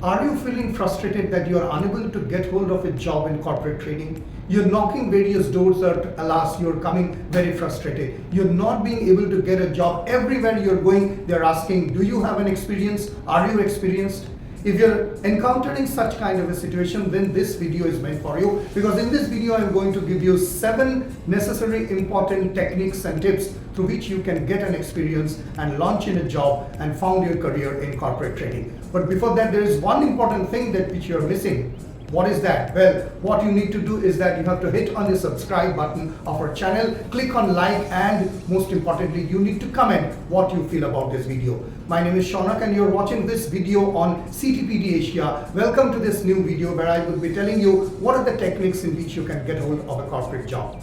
Are you feeling frustrated that you are unable to get hold of a job in corporate training? You're knocking various doors that, alas, you're coming very frustrated. You're not being able to get a job. Everywhere you're going, they're asking, do you have an experience? Are you experienced? If you're encountering such kind of a situation, then this video is meant for you, because in this video I'm going to give you 7 necessary important techniques and tips through which you can get an experience and launch in a job and found your career in corporate training. But before that, there is one important thing that which you're missing. What is that? Well, what you need to do is that you have to hit on the subscribe button of our channel, click on like, and most importantly, you need to comment what you feel about this video. My name is Shaunak and you're watching this video on CTPD Asia. Welcome to this new video where I will be telling you what are the techniques in which you can get hold of a corporate job.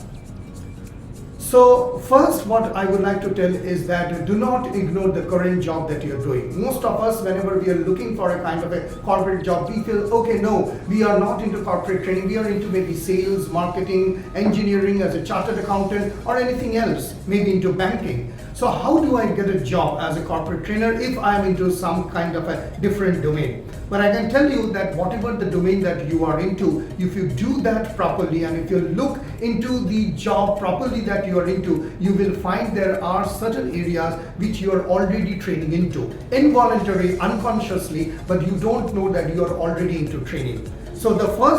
So first, what I would like to tell is that do not ignore the current job that you're doing. Most of us, whenever we are looking for a kind of a corporate job, we feel, okay, no, we are not into corporate training. We are into maybe sales, marketing, engineering as a chartered accountant or anything else, maybe into banking. So how do I get a job as a corporate trainer if I am into some kind of a different domain? But I can tell you that whatever the domain that you are into, if you do that properly and if you look into the job properly that you are into, you will find there are certain areas which you are already training into, involuntarily, unconsciously, but you don't know that you are already into training. So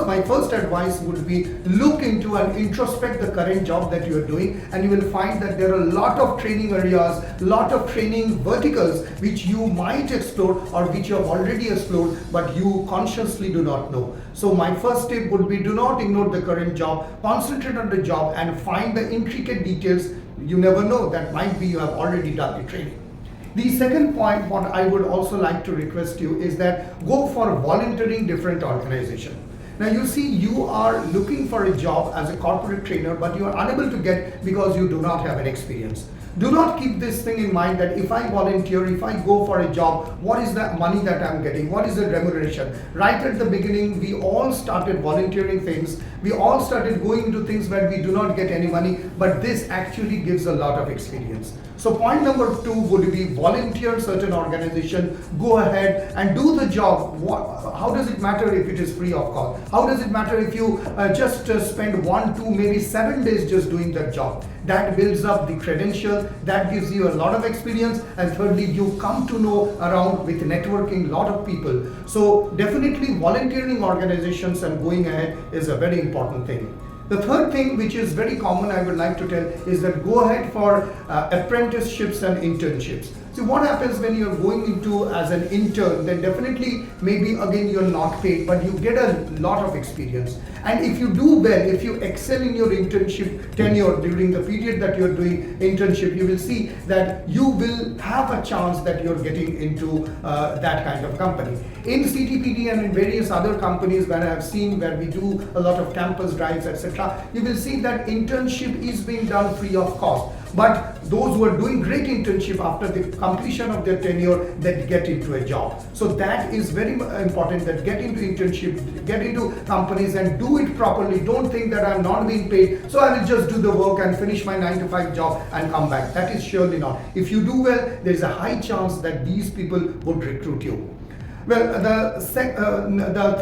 my first advice would be look into and introspect the current job that you are doing, and you will find that there are a lot of training areas, lot of training verticals which you might explore or which you have already explored but you consciously do not know. So my first tip would be do not ignore the current job, concentrate on the job and find the intricate details. You never know, that might be you have already done the training. The second point, what I would also like to request you is that go for volunteering different organization. Now you see, you are looking for a job as a corporate trainer, but you are unable to get because you do not have an experience. Do not keep this thing in mind that if I volunteer, if I go for a job, what is the money that I'm getting? What is the remuneration? Right at the beginning, we all started volunteering things. We all started going into things where we do not get any money, but this actually gives a lot of experience. So point number 2 would be volunteer certain organization, go ahead and do the job. How does it matter if it is free of cost? How does it matter if you just spend 1, 2, maybe 7 days just doing that job? That builds up the credential, that gives you a lot of experience, and thirdly, you come to know around with networking lot of people. So definitely volunteering organizations and going ahead is a very important thing. The third thing, which is very common, I would like to tell, is that go ahead for apprenticeships and internships. See, what happens when you're going into as an intern, then definitely maybe again you're not paid, but you get a lot of experience. And if you do well, if you excel in your internship tenure during the period that you're doing internship, you will see that you will have a chance that you're getting into that kind of company. In CTPD and in various other companies where I have seen where we do a lot of campus drives, etc., you will see that internship is being done free of cost. But those who are doing great internship after the completion of their tenure, that get into a job. So that is very important, that get into internship, get into companies and do it properly. Don't think that I'm not being paid, so I will just do the work and finish my 9 to 5 job and come back. That is surely not. If you do well, there is a high chance that these people would recruit you. Well, the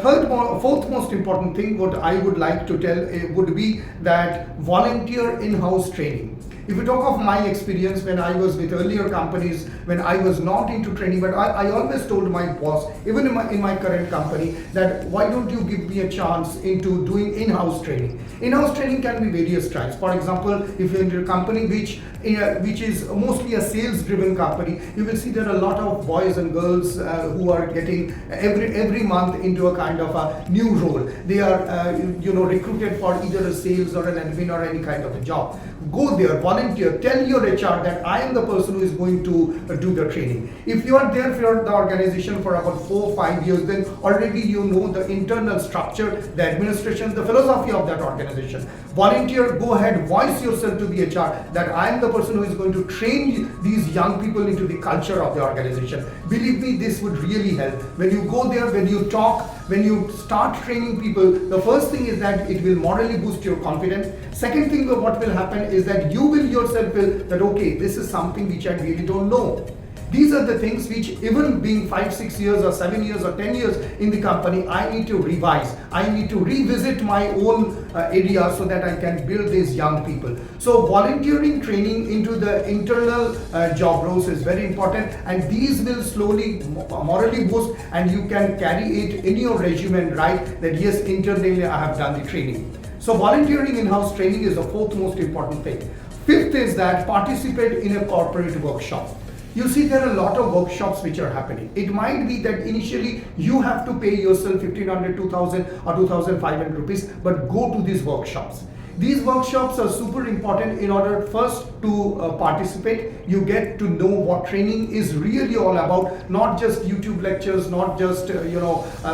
fourth most important thing what I would like to tell would be that volunteer in-house training. If you talk of my experience when I was with earlier companies, when I was not into training, but I always told my boss, even in my current company, that why don't you give me a chance into doing in-house training. In-house training can be various types. For example, if you're into a company which is mostly a sales-driven company, you will see there are a lot of boys and girls who are getting every month into a kind of a new role. They are recruited for either a sales or an admin or any kind of a job. Go there, volunteer, tell your HR that I am the person who is going to do the training. If you are there for the organization for about 4 or 5 years, then already you know the internal structure, the administration, the philosophy of that organization. Volunteer, go ahead, voice yourself to the HR that I am the person who is going to train these young people into the culture of the organization. Believe me, this would really help. When you go there, when you talk, when you start training people, the first thing is that it will morally boost your confidence. Second thing, what will happen is that you will yourself feel that, okay, this is something which I really don't know. These are the things which, even being 5-6 years or 7 years or 10 years in the company, I need to revise. I need to revisit my own area so that I can build these young people. So volunteering training into the internal job roles is very important, and these will slowly morally boost, and you can carry it in your resume and write that yes, internally I have done the training. So volunteering in-house training is the fourth most important thing. Fifth is that participate in a corporate workshop. You see, there are a lot of workshops which are happening. It might be that initially you have to pay yourself 1500, 2000 or 2500 rupees, but go to these workshops. These workshops are super important in order first to participate. You get to know what training is really all about, not just YouTube lectures, not just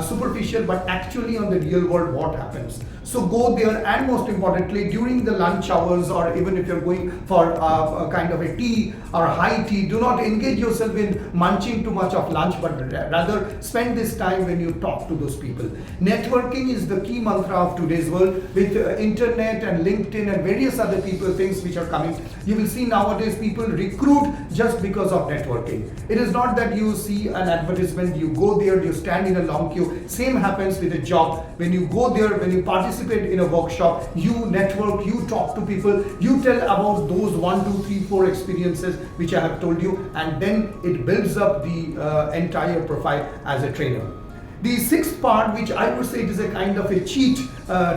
superficial, but actually on the real world what happens. So go there, and most importantly during the lunch hours, or even if you're going for a kind of a tea or high tea, do not engage yourself in munching too much of lunch, but rather spend this time when you talk to those people. Networking is the key mantra of today's world. With internet and LinkedIn and various other things which are coming, you will see nowadays people recruit just because of networking. It is not that you see an advertisement, you go there, you stand in a long queue. Same happens with a job. When you go there, when you participate in a workshop, you network, you talk to people, you tell about those 1, 2, 3, 4 experiences which I have told you, and then it builds up the entire profile as a trainer. The sixth part, which I would say it is a kind of a cheat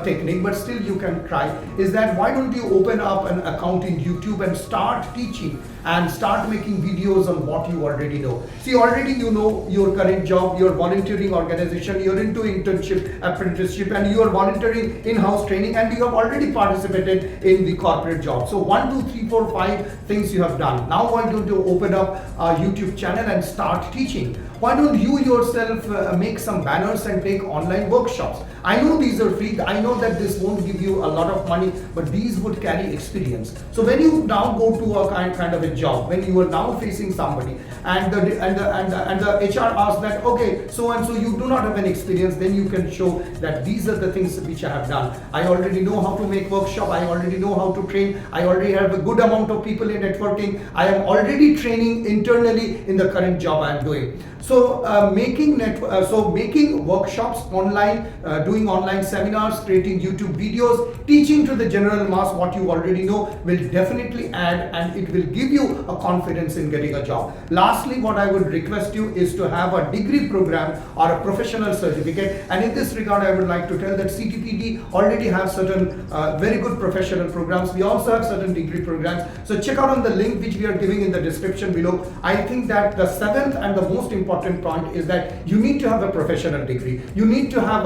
technique, but still you can try, is that why don't you open up an account in YouTube and start teaching and start making videos on what you already know. See, already you know your current job, your volunteering organization, you're into internship, apprenticeship, and you are volunteering in-house training, and you have already participated in the corporate job. So 1, 2, 3, 4, 5 things you have done. Now why don't you open up a YouTube channel and start teaching? Why don't you yourself make some banners and take online workshops? I know these are free. I know that this won't give you a lot of money, but these would carry experience. So when you now go to a kind of a job, when you are now facing somebody, and the HR asks that, okay, so and so you do not have an experience, then you can show that these are the things which I have done. I already know how to make workshop. I already know how to train. I already have a good amount of people in networking. I am already training internally in the current job I am doing. So making workshops online, doing online seminars, creating YouTube videos, teaching to the general mass what you already know will definitely add, and it will give you a confidence in getting a job. Lastly, what I would request you is to have a degree program or a professional certificate. And in this regard, I would like to tell that CTPD already have certain very good professional programs. We also have certain degree programs. So check out on the link which we are giving in the description below. I think that the seventh and the most important point is that you need to have a professional degree. You need to have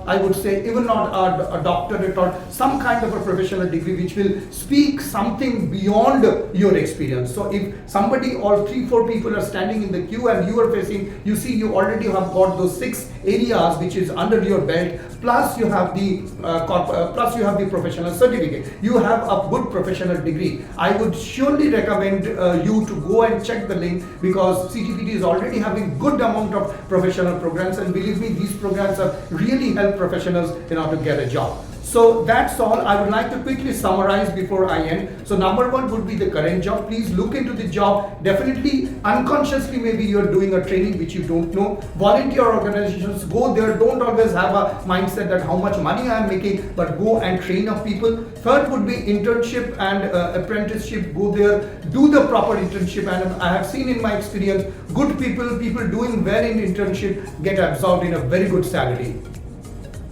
I would say, even not a doctorate or some kind of a professional degree which will speak something beyond your experience. So if somebody or 3, 4 people are standing in the queue and you are facing, you see you already have got those 6 areas which is under your belt, plus you have the professional certificate. You have a good professional degree. I would surely recommend you to go and check the link, because CTPD is already having good amount of professional programs, and believe me, these programs have really helped professionals in order to get a job. So that's all. I would like to quickly summarize before I end. So number 1 would be the current job. Please look into the job. Definitely, unconsciously, maybe you're doing a training which you don't know. Volunteer organizations, go there. Don't always have a mindset that how much money I'm making, but go and train up people. Third would be internship and apprenticeship. Go there, do the proper internship. And I have seen in my experience, good people doing well in internship get absorbed in a very good salary.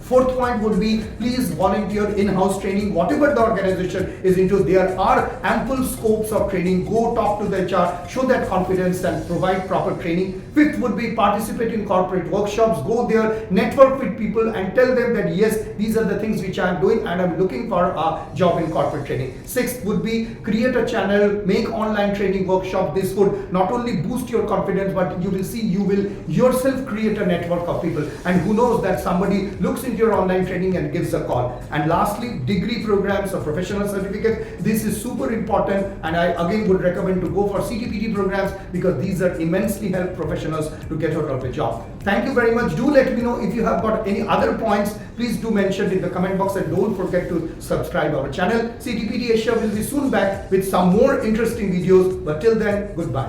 Fourth point would be, please volunteer in-house training. Whatever the organization is into, there are ample scopes of training. Go talk to the HR, show that confidence and provide proper training. Fifth would be, participate in corporate workshops. Go there, network with people and tell them that yes, these are the things which I am doing and I'm looking for a job in corporate training. Sixth would be, create a channel, make online training workshop. This would not only boost your confidence, but you will see you will yourself create a network of people. And who knows that somebody looks into your online training and gives a call. And lastly, degree programs or professional certificates. This is super important, and I again would recommend to go for CTPD programs, because these are immensely help professionals to get out of a job. Thank you very much. Do let me know if you have got any other points. Please do mention in the comment box, and don't forget to subscribe our channel. CTPD Asia will be soon back with some more interesting videos, but till then, goodbye.